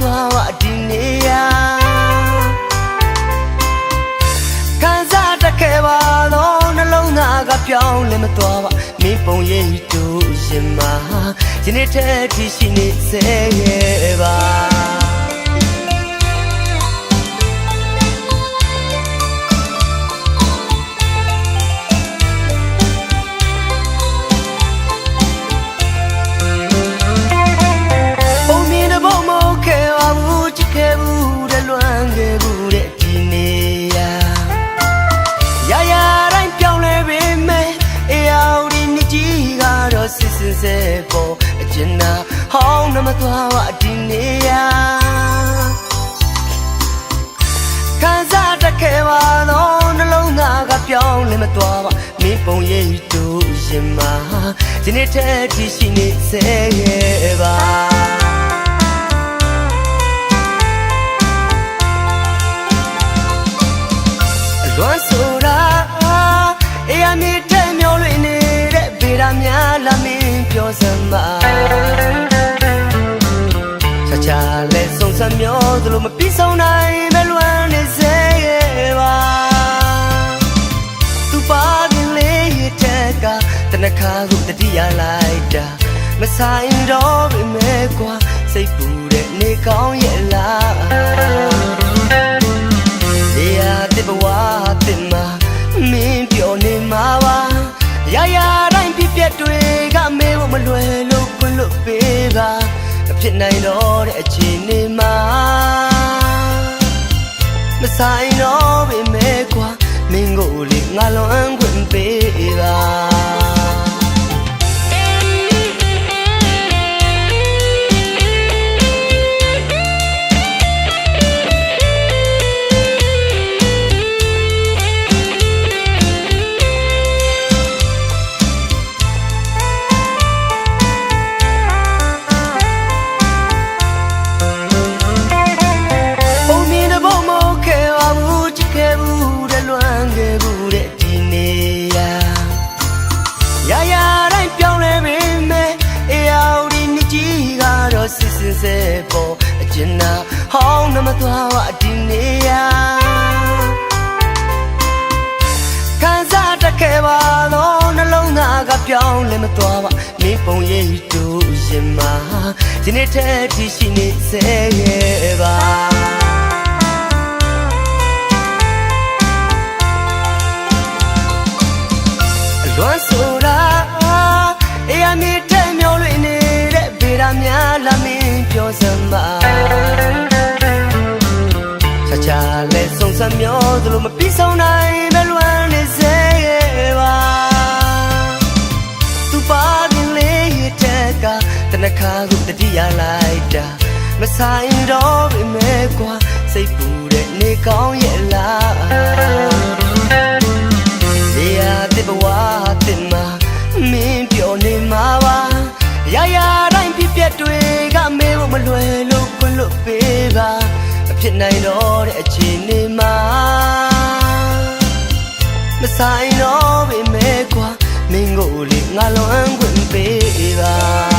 သွားပါဒီနေ့ရာခံစားတခဲ့ပါတော့နှလုံးသားကပြောင်းလဲမသွားပါမင်းပုံရိပ်တို့ရင်မှာဒီနေ့တည်းထိရှိနေစေရဲ့ပါစေပေါ်အကျဉ်းနာဟောင်းနမသွားပါဒီနေ့ရာခံစားတခဲ့ပါတော့နှလုံးသားကပြောင်းလဲမသွားပါမင်းပုံရိပ်တို့ရင်မှာဒီနေ့တည်းထိရှိနေစေရဲ့ပါအလွမ်းဆိုတာအေးရမြစ်ထဲမျောလွင်နေတဲ့ဗေဒများလာမင်းပြောစမ်းပါချာချာလဲဆုံးစမ်းမျောသလိုမပြီးဆုံးနိုင်ပဲလွမ်းနေစေရဲ့ပါသူပါခင်လေးရတဲ့ကတနခါကိုတတိယလိုက်တာမဆိုင်တော့ပြီမဲကွာစိတ်ပူတဲ့နေကောင်းရဲ့လားနေရာတဲ့ဘဝတင်မှာမင်းပြောနေမှာပါရရတိုင်းပြပြတွေကမေးဖို့မလွယ်လို့ခွင့်လို့ပေးပါမဖြစ်နိုင်တော့တဲ့အခြေအနေမှာမဆိုင်တော့ပေမဲ့ကွာမင်းကိုလေငါလွန်ခွင့်ပေးပါစေပေါ်အကျဉ်းနာဟောင်းနမသွားပါဒီနေ့ရာခံစားတခဲ့ပါတော့နှလုံးသားကပြောင်းလဲမသွားပါမင်းပုံရိပ်တို့ရင်မှာဒီနေ့တည်းထိရှိနေစေရဲ့ပါအလွမ်းဆိုတာအေးရမြစ်ထဲမျောလွင်နေတဲ့ဗေဒများလာမင်းပြောစမ်းပါချာချာလဲဆုံးစမ်းမျောသလိုမပြီးဆုံးနိုင်ပဲလွမ်းနေစေရဲ့ပါသူပါခင်လေးရတဲ့ကတနခါကိုတတိယလိုက်တာမဆိုင်တော့ပြီမဲကွာစိတ်ပူတဲ့နေကောင်းရဲ့လားနေရာတဲ့ဘဝတင်မှာမင်းပြောနေမှာပါရရတိုင်းပြပြတွေကမေးဖို့မလွယ်လို့ခွင့်လို့ပေးပါမဖြစ်နိုင်တော့တဲ့အခြေအနေမှာမဆိုင်တော့ပေမဲ့ကွာမင်းကိုလေငါလွန်ခွင့်ပေးပါ